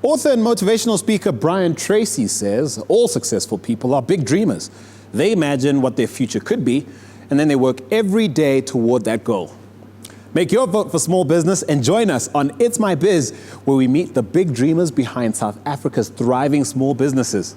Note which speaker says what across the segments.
Speaker 1: Author and motivational speaker Brian Tracy says all successful people are big dreamers. They imagine what their future could be, and then they work every day toward that goal. Make your vote for small business and join us on It's My Biz, where we meet the big dreamers behind South Africa's thriving small businesses.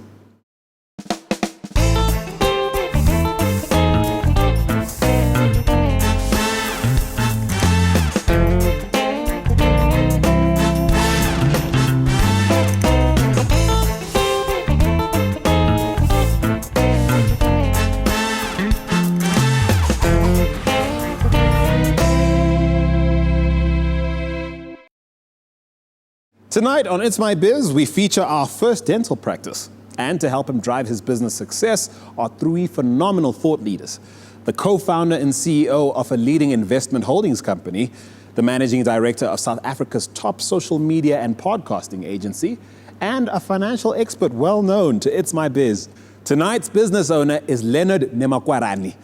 Speaker 1: Tonight on It's My Biz, we feature our first dental practice. And to help him drive his business success are three phenomenal thought leaders. The co-founder and CEO of a leading investment holdings company, the managing director of South Africa's top social media and podcasting agency, and a financial expert well known to It's My Biz. Tonight's business owner is Leonard Nemakwarani.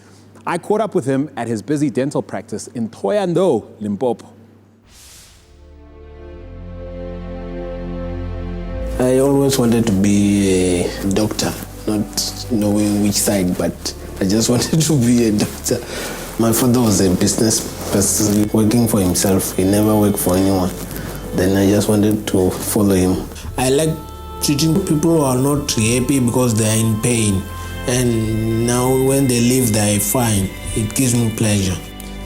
Speaker 1: I caught up with him at his busy dental practice in Thohoyandou, Limpopo.
Speaker 2: I always wanted to be a doctor, not knowing which side, but I just wanted to be a doctor. My father was a business person working for himself. He never worked for anyone. Then I just wanted to follow him. I like treating people who are not happy because they are in pain. And now when they leave, they are fine. It gives me pleasure.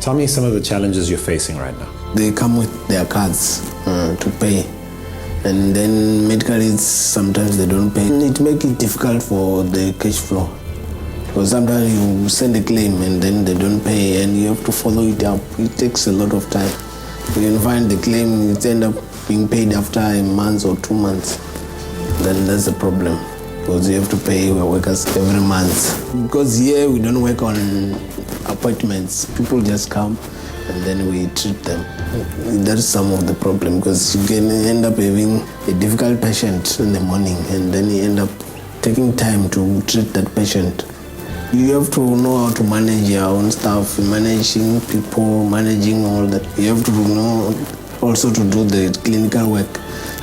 Speaker 1: Tell me some of the challenges you're facing right now.
Speaker 2: They come with their cards to pay. And then medically, sometimes they don't pay. It makes it difficult for the cash flow. Because sometimes you send a claim and then they don't pay and you have to follow it up. It takes a lot of time. You can find the claim, it ends up being paid after a month or 2 months. Then that's the problem. Because you have to pay your workers every month. Because here we don't work on appointments. People just come and then we treat them. That's some of the problem, because you can end up having a difficult patient in the morning and then you end up taking time to treat that patient. You have to know how to manage your own stuff, managing people, managing all that. You have to know also to do the clinical work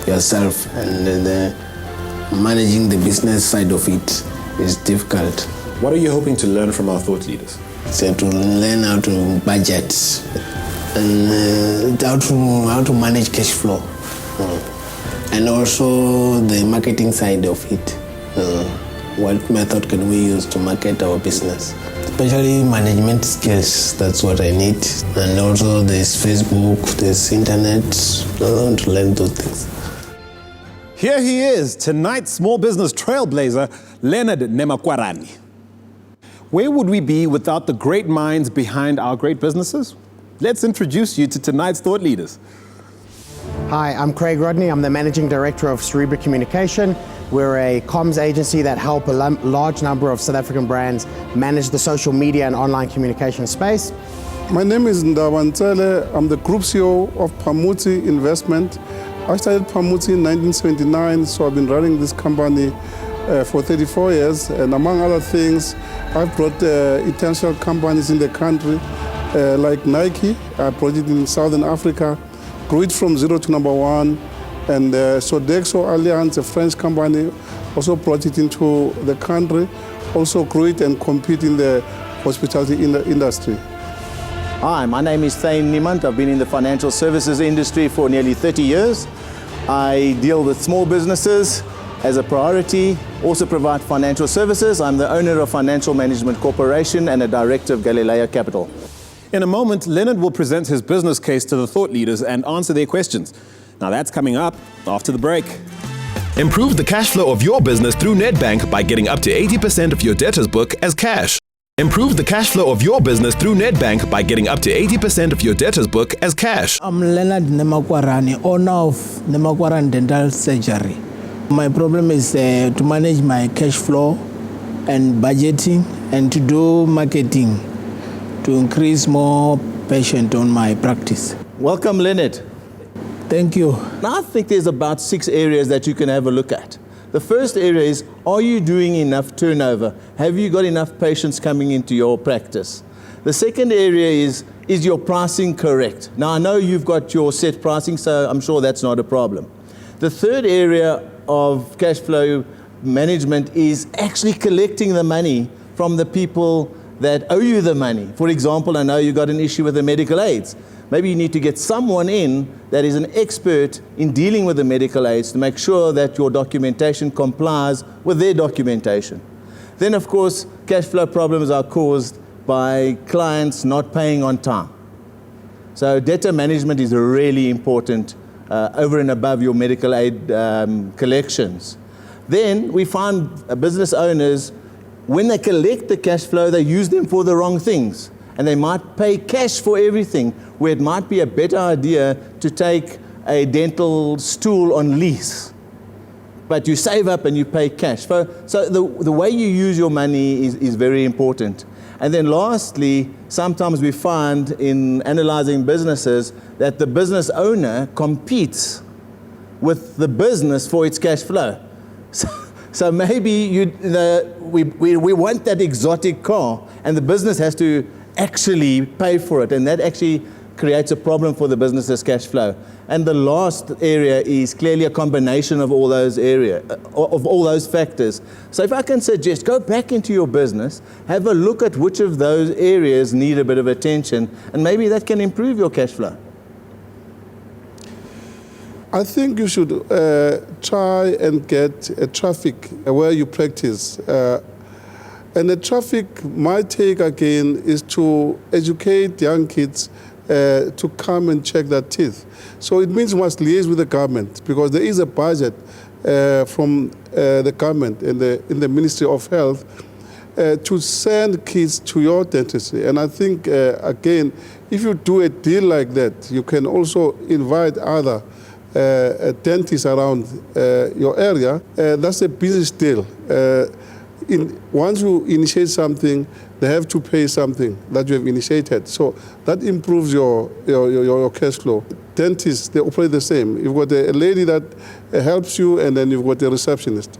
Speaker 2: yourself, and managing the business side of it is difficult.
Speaker 1: What are you hoping to learn from our thought leaders?
Speaker 2: So to learn how to budget and how to manage cash flow, and also the marketing side of it. What method can we use to market our business? Especially management skills, that's what I need. And also there's Facebook, there's internet, I want to learn those things.
Speaker 1: Here he is, tonight's small business trailblazer, Leonard Nemakwarani. Where would we be without the great minds behind our great businesses? Let's introduce you to tonight's thought leaders.
Speaker 3: Hi, I'm Craig Rodney. I'm the Managing Director of Cerebra Communication. We're a comms agency that help a large number of South African brands manage the social media and online communication space.
Speaker 4: My name is Ndawantsele. I'm the Group CEO of Pamuti Investment. I started Pamuti in 1979, so I've been running this company for 34 years. And among other things, I've brought international companies in the country, like Nike. I brought it in Southern Africa, grew it from 0 to number 1. And Sodexo Alliance, a French company, also brought it into the country, also grew it and compete in the hospitality industry.
Speaker 5: Hi, my name is Thane Niemand. I've been in the financial services industry for nearly 30 years. I deal with small businesses as a priority, also provide financial services. I'm the owner of Financial Management Corporation and a director of Galileo Capital.
Speaker 1: In a moment, Leonard will present his business case to the thought leaders and answer their questions. Now that's coming up after the break.
Speaker 6: Improve the cash flow of your business through Nedbank by getting up to 80% of your debtors book as cash. Improve the cash flow of your business through Nedbank by getting up to 80% of your debtors book as cash.
Speaker 7: I'm Leonard Nemakwarani, owner of Nemakwarani Dental Surgery. My problem is to manage my cash flow and budgeting and to do marketing to increase more patient on my practice.
Speaker 5: Welcome, Leonard.
Speaker 7: Thank you.
Speaker 5: Now, I think there's about 6 areas that you can have a look at. The first area is, are you doing enough turnover? Have you got enough patients coming into your practice? The second area is your pricing correct? Now, I know you've got your set pricing, so I'm sure that's not a problem. The third area of cash flow management is actually collecting the money from the people that owe you the money. For example, I know you got an issue with the medical aids. Maybe you need to get someone in that is an expert in dealing with the medical aids to make sure that your documentation complies with their documentation. Then, of course, cash flow problems are caused by clients not paying on time. So debtor management is really important over and above your medical aid collections. Then we find business owners, when they collect the cash flow, they use them for the wrong things. And they might pay cash for everything, where it might be a better idea to take a dental stool on lease. But you save up and you pay cash. So the way you use your money is very important. And then lastly, sometimes we find in analyzing businesses that the business owner competes with the business for its cash flow. So maybe we want that exotic car, and the business has to actually pay for it, and that actually creates a problem for the business's cash flow. And the last area is clearly a combination of all those factors. So if I can suggest, go back into your business, have a look at which of those areas need a bit of attention, and maybe that can improve your cash flow.
Speaker 4: I think you should try and get a traffic where you practice. And the traffic, my take again, is to educate young kids to come and check their teeth. So it means you must liaise with the government, because there is a budget from the government in the Ministry of Health to send kids to your dentistry. And I think, again, if you do a deal like that, you can also invite other dentists around your area. That's a business deal. Once you initiate something, they have to pay something that you have initiated. So that improves your cash flow. Dentists, they operate the same. You've got a lady that helps you, and then you've got a receptionist.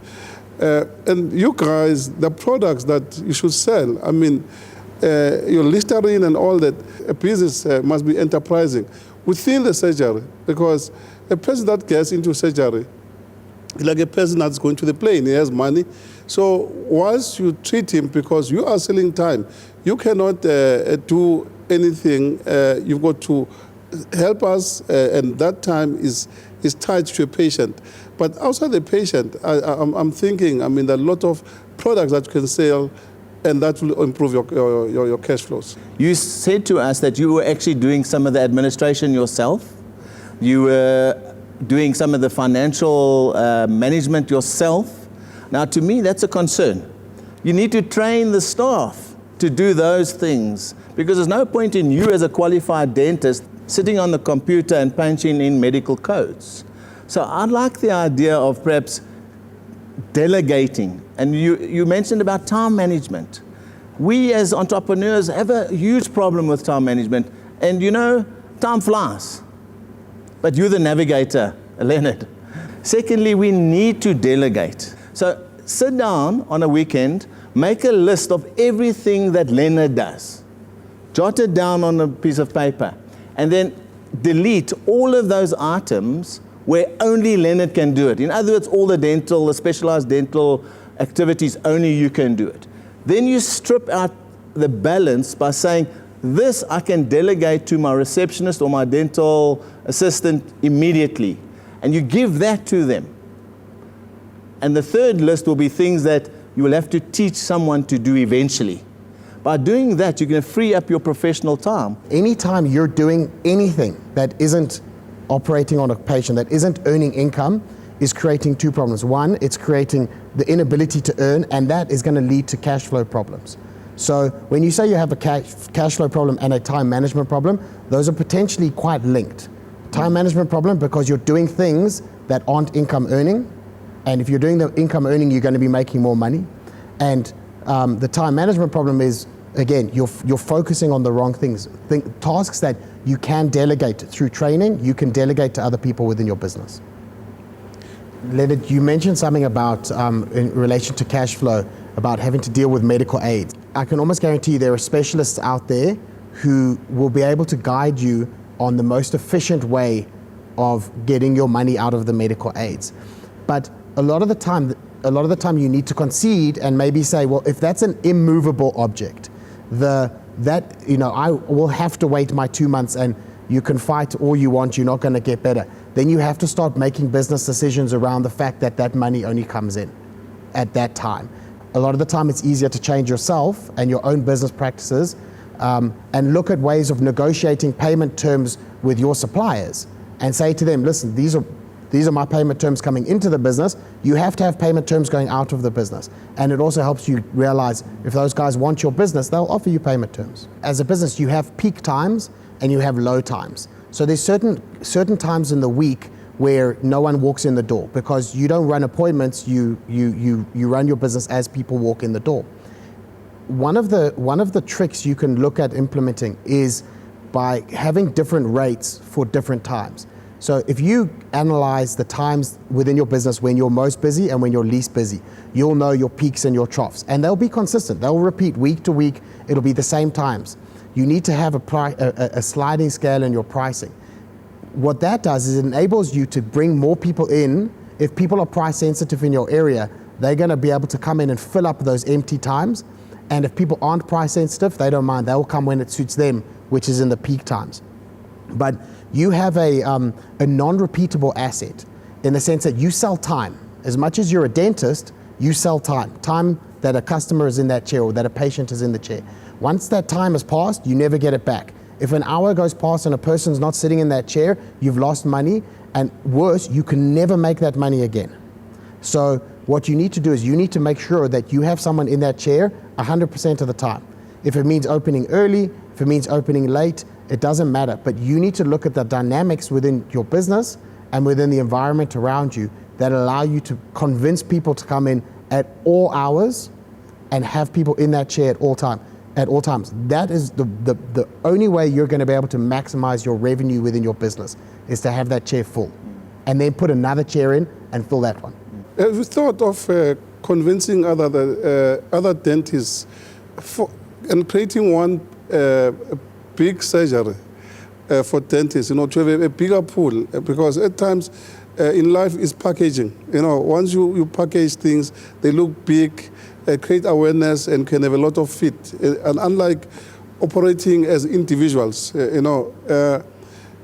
Speaker 4: And you guys, the products that you should sell, I mean, your Listerine and all that, a business must be enterprising within the surgery, because a person that gets into surgery is like a person that's going to the plane. He has money. So once you treat him, because you are selling time, you cannot do anything. You've got to help us, and that time is tied to a patient. But outside the patient, I'm thinking, I mean, there are a lot of products that you can sell, and that will improve your cash flows.
Speaker 5: You said to us that you were actually doing some of the administration yourself. You were doing some of the financial management yourself. Now, to me, that's a concern. You need to train the staff to do those things, because there's no point in you as a qualified dentist sitting on the computer and punching in medical codes. So I like the idea of perhaps delegating. And you mentioned about time management. We as entrepreneurs have a huge problem with time management. And you know, time flies. But you're the navigator, Leonard. Secondly, we need to delegate. So sit down on a weekend, make a list of everything that Leonard does. Jot it down on a piece of paper, and then delete all of those items where only Leonard can do it. In other words, all the specialized dental activities, only you can do it. Then you strip out the balance by saying, this I can delegate to my receptionist or my dental assistant immediately. And you give that to them. And the third list will be things that you will have to teach someone to do eventually. By doing that, you're going to free up your professional time.
Speaker 3: Anytime you're doing anything that isn't operating on a patient, that isn't earning income, is creating two problems. One, it's creating the inability to earn, and that is going to lead to cash flow problems. So when you say you have a cash flow problem and a time management problem, those are potentially quite linked. Time management problem because you're doing things that aren't income earning, and if you're doing the income earning, you're going to be making more money. And the time management problem is, again, you're focusing on the wrong things. Tasks that you can delegate through training, you can delegate to other people within your business. Leonard, you mentioned something about, in relation to cash flow, about having to deal with medical aids. I can almost guarantee you there are specialists out there who will be able to guide you on the most efficient way of getting your money out of the medical aids. But a lot of the time you need to concede and maybe say, well, if that's an immovable object, I will have to wait my 2 months, and you can fight all you want, you're not going to get better. Then you have to start making business decisions around the fact that that money only comes in at that time. A lot of the time it's easier to change yourself and your own business practices and look at ways of negotiating payment terms with your suppliers and say to them, listen, these are my payment terms coming into the business. You have to have payment terms going out of the business. And it also helps you realize if those guys want your business, they'll offer you payment terms. As a business, you have peak times and you have low times. So there's certain times in the week where no one walks in the door because you don't run appointments, you run your business as people walk in the door. One of the tricks you can look at implementing is by having different rates for different times. So if you analyze the times within your business when you're most busy and when you're least busy, you'll know your peaks and your troughs, and they'll be consistent. They'll repeat week to week. It'll be the same times. You need to have a sliding scale in your pricing. What that does is it enables you to bring more people in. If people are price sensitive in your area, they're going to be able to come in and fill up those empty times. And if people aren't price sensitive, they don't mind. They'll come when it suits them, which is in the peak times. But you have a non-repeatable asset in the sense that you sell time. As much as you're a dentist, you sell time. Time that a customer is in that chair or that a patient is in the chair. Once that time has passed, you never get it back. If an hour goes past and a person's not sitting in that chair, you've lost money, and worse, you can never make that money again. So what you need to do is you need to make sure that you have someone in that chair 100% of the time. If it means opening early, if it means opening late, it doesn't matter. But you need to look at the dynamics within your business and within the environment around you that allow you to convince people to come in at all hours and have people in that chair at all times. That is the only way you're going to be able to maximize your revenue within your business is to have that chair full. And then put another chair in and fill that one.
Speaker 4: Have you thought of convincing other dentists and creating one big surgery for dentists, to have a bigger pool? Because at times in life is packaging. Once you package things, they look big, create awareness, and can have a lot of fit. And unlike operating as individuals, that's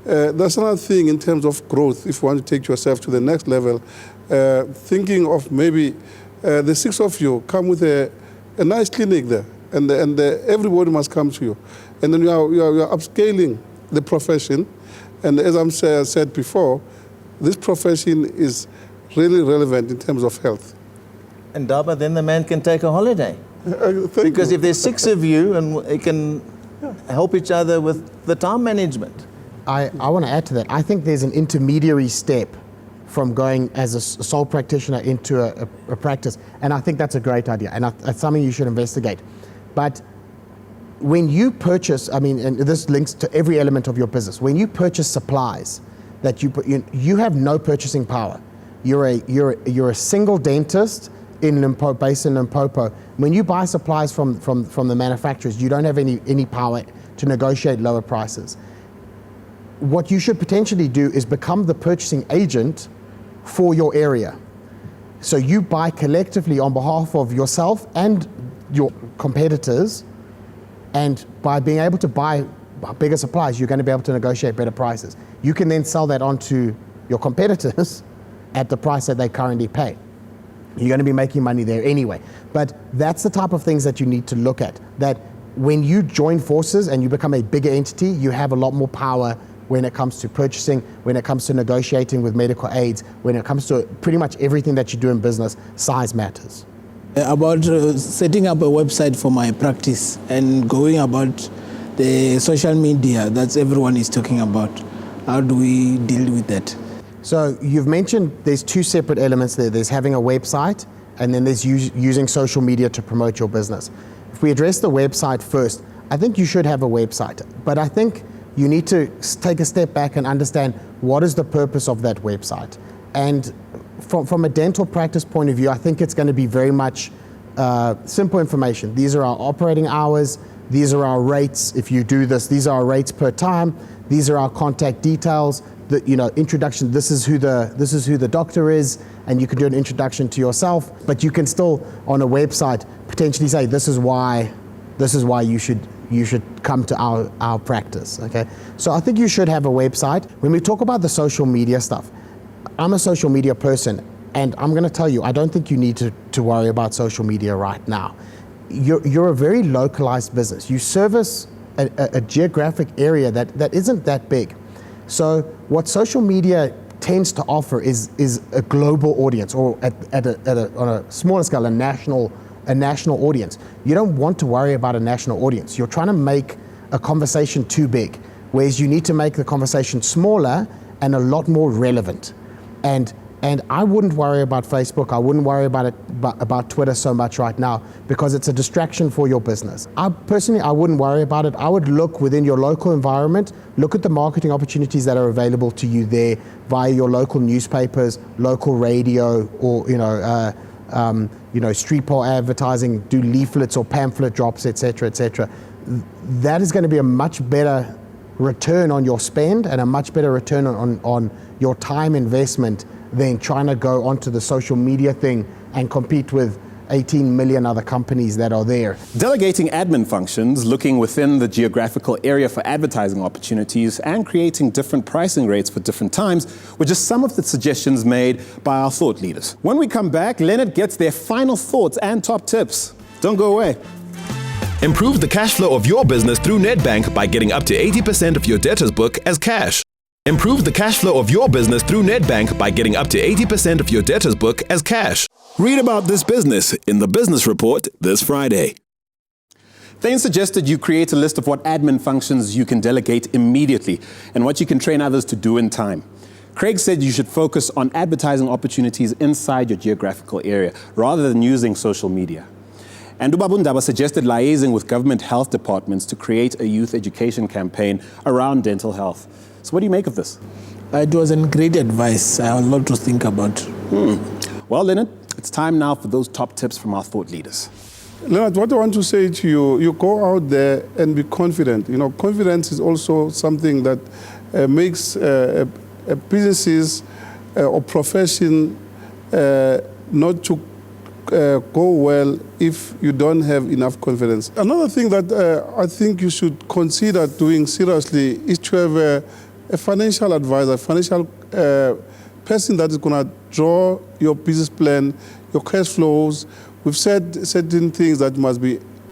Speaker 4: another thing in terms of growth. If you want to take yourself to the next level, thinking of maybe the 6 of you come with a nice clinic there, and everybody must come to you, and then you are upscaling the profession. And as I said before, this profession is really relevant in terms of health.
Speaker 5: And Daba, then the man can take a holiday. Because if there's 6 of you, and it can help each other with the time management.
Speaker 3: I want to add to that. I think there's an intermediary step from going as a sole practitioner into a practice. And I think that's a great idea. And that's something you should investigate. But when you purchase, and this links to every element of your business, when you purchase supplies that you have no purchasing power. You're a single dentist in Limpopo, based in Limpopo. When you buy supplies from the manufacturers, you don't have any power to negotiate lower prices. What you should potentially do is become the purchasing agent for your area. So you buy collectively on behalf of yourself and your competitors, and by being able to buy bigger supplies, you're going to be able to negotiate better prices. You can then sell that on to your competitors at the price that they currently pay. You're going to be making money there anyway. But that's the type of things that you need to look at, that when you join forces and you become a bigger entity, you have a lot more power when it comes to purchasing, when it comes to negotiating with medical aids, when it comes to pretty much everything that you do in business, size matters.
Speaker 7: About setting up a website for my practice and going about the social media that everyone is talking about. How do we deal with that?
Speaker 3: So you've mentioned there's 2 separate elements there. There's having a website, and then there's using social media to promote your business. If we address the website first, I think you should have a website. But I think you need to take a step back and understand what is the purpose of that website. And from a dental practice point of view, I think it's going to be very much simple information. These are our operating hours. These are our rates. If you do this, these are our rates per time. These are our contact details. the introduction. This is who the doctor is, and you can do an introduction to yourself. But you can still on a website potentially say this is why you should come to our practice. Okay, so I think you should have a website. When we talk about the social media stuff, I'm a social media person, and I'm going to tell you, I don't think you need to worry about social media right now. You're a very localized business. You service a geographic area that isn't that big. So what social media tends to offer is a global audience, or on a smaller scale, a national audience. You don't want to worry about a national audience. You're trying to make a conversation too big, whereas you need to make the conversation smaller and a lot more relevant. And I wouldn't worry about Facebook. I wouldn't worry about Twitter so much right now, because it's a distraction for your business. I wouldn't worry about it. I would look within your local environment, look at the marketing opportunities that are available to you there via your local newspapers, local radio, or street pole advertising, do leaflets or pamphlet drops, etc., etc. That is going to be a much better return on your spend and a much better return on your time investment than trying to go onto the social media thing and compete with 18 million other companies that are there.
Speaker 1: Delegating admin functions, looking within the geographical area for advertising opportunities, and creating different pricing rates for different times were just some of the suggestions made by our thought leaders. When we come back, Leonard gets their final thoughts and top tips. Don't go away.
Speaker 6: Improve the cash flow of your business through Nedbank by getting up to 80% of your debtors book as cash. Improve the cash flow of your business through Nedbank by getting up to 80% of your debtors book as cash. Read about this business in the Business Report this Friday.
Speaker 1: Thane suggested you create a list of what admin functions you can delegate immediately and what you can train others to do in time. Craig said you should focus on advertising opportunities inside your geographical area rather than using social media. And Ubabundaba suggested liaising with government health departments to create a youth education campaign around dental health. So what do you make of this?
Speaker 7: It was a great advice. I have a lot to think about.
Speaker 1: Well, Leonard, it's time now for those top tips from our thought leaders.
Speaker 4: Leonard, what I want to say to you, you go out there and be confident. Confidence is also something that makes businesses or profession not to go well if you don't have enough confidence. Another thing that I think you should consider doing seriously is to have a financial advisor, financial person that is going to draw your business plan, your cash flows. We've said certain things that must be